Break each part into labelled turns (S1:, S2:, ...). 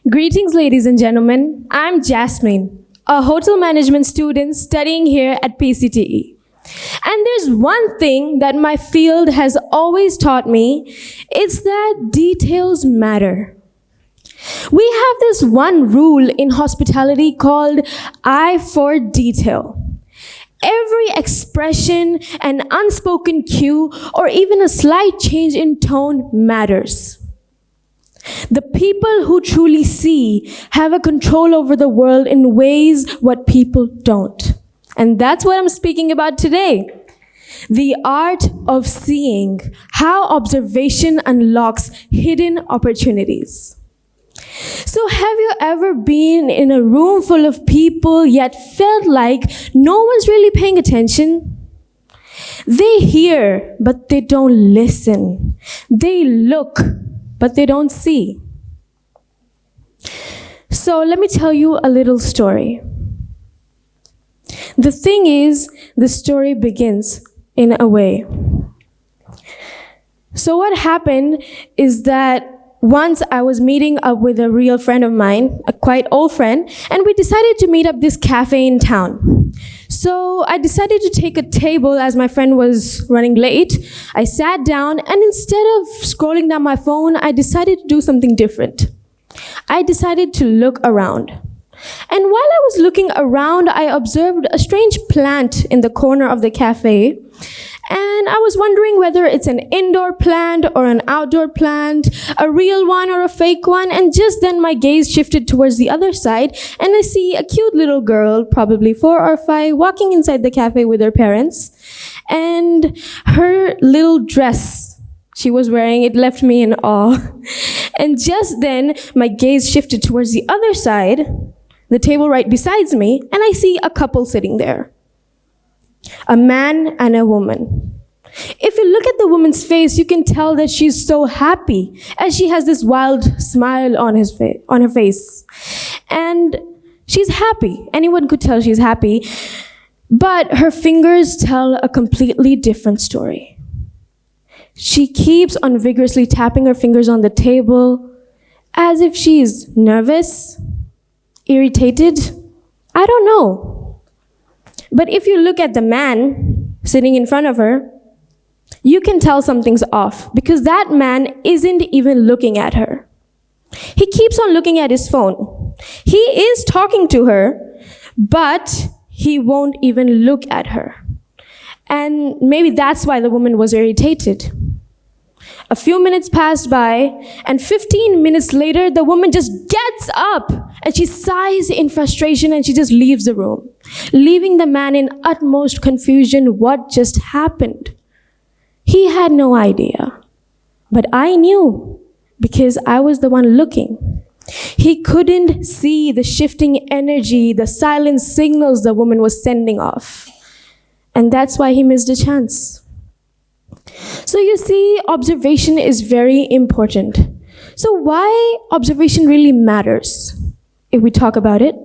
S1: Greetings, ladies and gentlemen. I'm Jasmeen, a hotel management student studying here at PCTE. And there's one thing that my field has always taught me, it's that details matter. We have this one rule in hospitality called eye for detail. Every expression, an unspoken cue, or even a slight change in tone matters. The people who truly see have a control over the world in ways what people don't. And that's what I'm speaking about today. The art of seeing, how observation unlocks hidden opportunities. So have you ever been in a room full of people yet felt like no one's really paying attention? They hear, but they don't listen. They look, but they don't see. So let me tell you a little story. The thing is, the story begins in a way. So what happened is that once I was meeting up with a real friend of mine, a quite old friend, and we decided to meet up this cafe in town. So I decided to take a table as my friend was running late. I sat down, and instead of scrolling down my phone, I decided to do something different. I decided to look around. And while I was looking around, I observed a strange plant in the corner of the cafe. And I was wondering whether it's an indoor plant or an outdoor plant, a real one or a fake one. And just then my gaze shifted towards the other side, and I see a cute little girl, probably 4 or 5, walking inside the cafe with her parents. And her little dress she was wearing, it left me in awe. And just then my gaze shifted towards the other side, the table right beside me, and I see a couple sitting there. A man and a woman. If you look at the woman's face, you can tell that she's so happy as she has this wild smile on her face. And she's happy. Anyone could tell she's happy. But her fingers tell a completely different story. She keeps on vigorously tapping her fingers on the table as if she's nervous, irritated. I don't know. But if you look at the man sitting in front of her, you can tell something's off because that man isn't even looking at her. He keeps on looking at his phone. He is talking to her, but he won't even look at her. And maybe that's why the woman was irritated. A few minutes passed by, and 15 minutes later, the woman just gets up and she sighs in frustration and she just leaves the room, leaving the man in utmost confusion what just happened. He had no idea, but I knew because I was the one looking. He couldn't see the shifting energy, the silent signals the woman was sending off. And that's why he missed a chance. So you see, observation is very important. So why observation really matters, if we talk about it?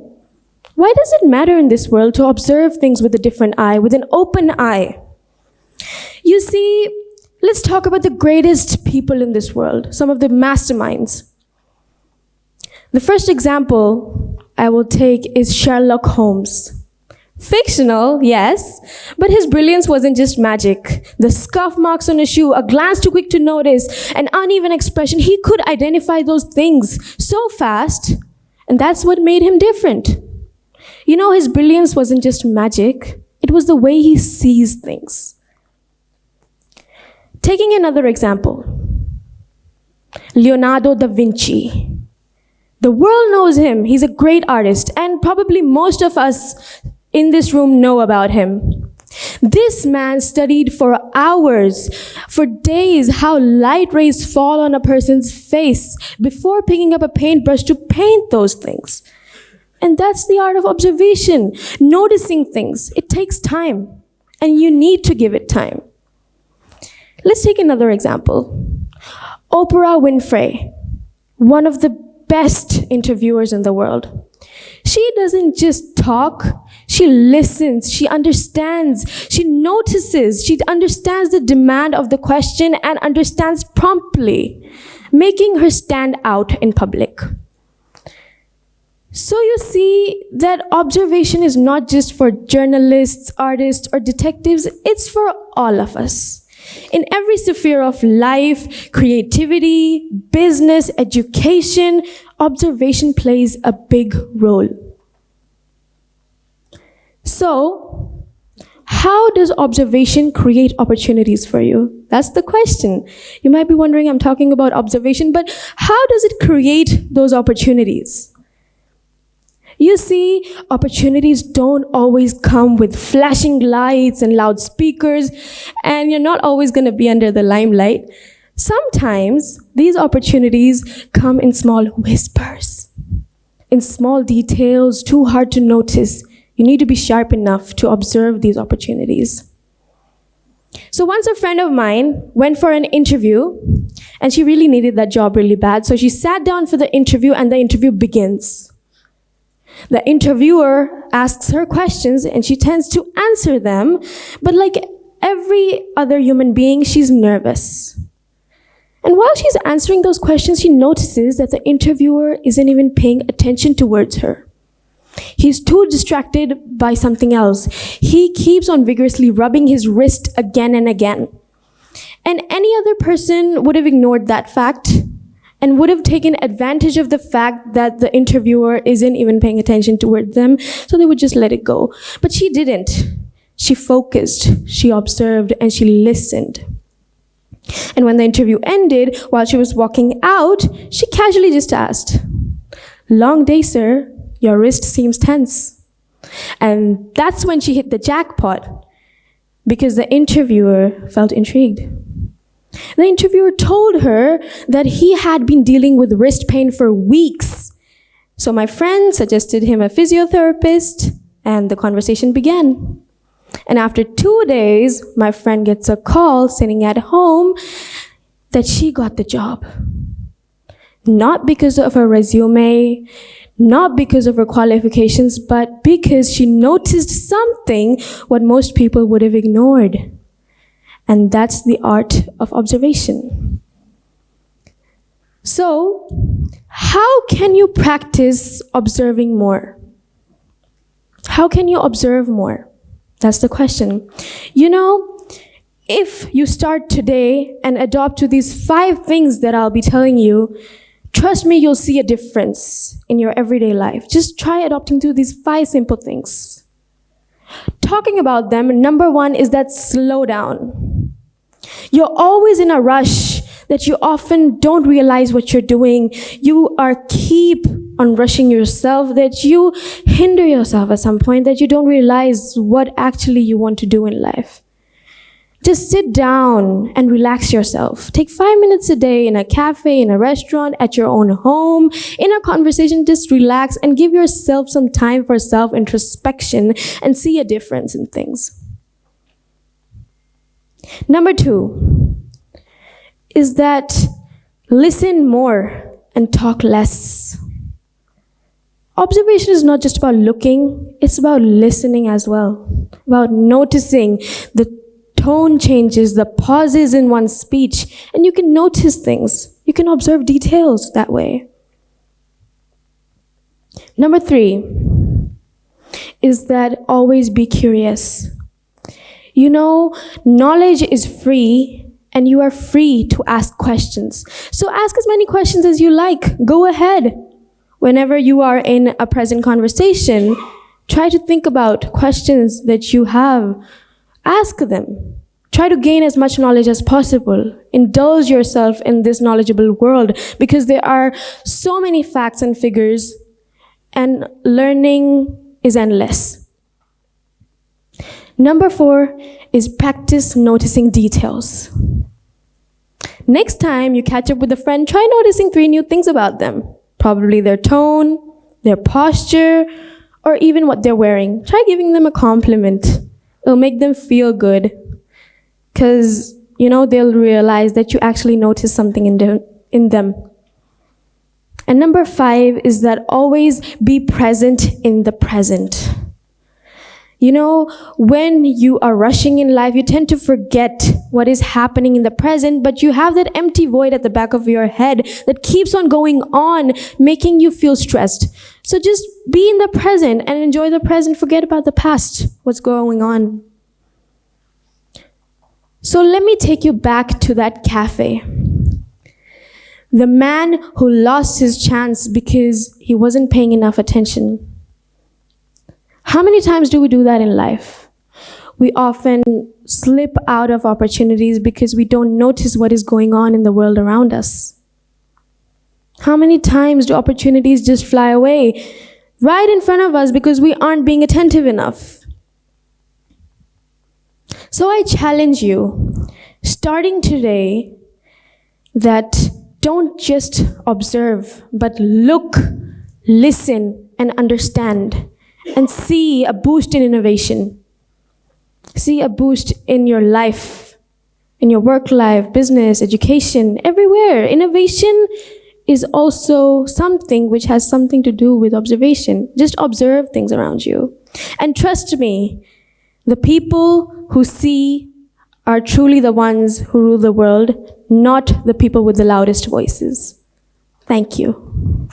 S1: Why does it matter in this world to observe things with a different eye, with an open eye? You see, let's talk about the greatest people in this world, some of the masterminds. The first example I will take is Sherlock Holmes. Fictional, yes, but his brilliance wasn't just magic. The scuff marks on his shoe, a glance too quick to notice, an uneven expression, he could identify those things so fast, and that's what made him different. You know, his brilliance wasn't just magic, it was the way he sees things. Taking another example, Leonardo da Vinci. The world knows him, he's a great artist, and probably most of us in this room know about him. This man studied for hours, for days, how light rays fall on a person's face before picking up a paintbrush to paint those things. And that's the art of observation, noticing things. It takes time, and you need to give it time. Let's take another example. Oprah Winfrey, one of the best interviewers in the world. She doesn't just talk, she listens, she understands, she notices, she understands the demand of the question and understands promptly, making her stand out in public. So you see that observation is not just for journalists, artists, or detectives, it's for all of us. In every sphere of life, creativity, business, education, observation plays a big role. So, how does observation create opportunities for you? That's the question. You might be wondering, I'm talking about observation, but how does it create those opportunities? You see, opportunities don't always come with flashing lights and loudspeakers, and you're not always going to be under the limelight. Sometimes these opportunities come in small whispers, in small details too hard to notice. You need to be sharp enough to observe these opportunities. So once a friend of mine went for an interview, and she really needed that job really bad, so she sat down for the interview, and the interview begins. The interviewer asks her questions and she tends to answer them, but like every other human being, she's nervous. And while she's answering those questions, she notices that the interviewer isn't even paying attention towards her. He's too distracted by something else. He keeps on vigorously rubbing his wrist again and again. And any other person would have ignored that fact and would have taken advantage of the fact that the interviewer isn't even paying attention toward them, so they would just let it go. But she didn't. She focused, she observed, and she listened. And when the interview ended, while she was walking out, she casually just asked, "Long day, sir. Your wrist seems tense." And that's when she hit the jackpot, because the interviewer felt intrigued. The interviewer told her that he had been dealing with wrist pain for weeks. So my friend suggested him a physiotherapist, and the conversation began. And after 2 days, my friend gets a call sitting at home that she got the job. Not because of her resume, not because of her qualifications, but because she noticed something what most people would have ignored. And that's the art of observation. So, how can you practice observing more? How can you observe more? That's the question. You know, if you start today and adopt to these 5 things that I'll be telling you, trust me, you'll see a difference in your everyday life. Just try adopting to these 5 simple things. Talking about them, number 1 is that slow down. You're always in a rush that you often don't realize what you're doing. You keep on rushing yourself, that you hinder yourself at some point, that you don't realize what actually you want to do in life. Just sit down and relax yourself. Take 5 minutes a day in a cafe, in a restaurant, at your own home, in a conversation. Just relax and give yourself some time for self-introspection and see a difference in things. Number 2 is that listen more and talk less. Observation is not just about looking, it's about listening as well, about noticing the tone changes, the pauses in one's speech, and you can notice things. You can observe details that way. Number 3 is that always be curious. You know, knowledge is free, and you are free to ask questions. So ask as many questions as you like. Go ahead. Whenever you are in a present conversation, try to think about questions that you have. Ask them. Try to gain as much knowledge as possible. Indulge yourself in this knowledgeable world, because there are so many facts and figures, and learning is endless. Number 4 is practice noticing details. Next time you catch up with a friend, try noticing 3 new things about them. Probably their tone, their posture, or even what they're wearing. Try giving them a compliment. It'll make them feel good, because, you know, they'll realize that you actually notice something in them. And number 5 is that always be present in the present. You know, when you are rushing in life, you tend to forget what is happening in the present, but you have that empty void at the back of your head that keeps on going on, making you feel stressed. So just be in the present and enjoy the present. Forget about the past, what's going on. So let me take you back to that cafe. The man who lost his chance because he wasn't paying enough attention. How many times do we do that in life? We often slip out of opportunities because we don't notice what is going on in the world around us. How many times do opportunities just fly away right in front of us because we aren't being attentive enough? So I challenge you, starting today, that don't just observe, but look, listen, and understand, and see a boost in innovation. See a boost in your life, in your work life, business, education, everywhere. Innovation is also something which has something to do with observation. Just observe things around you. And trust me, the people who see are truly the ones who rule the world, not the people with the loudest voices. Thank you.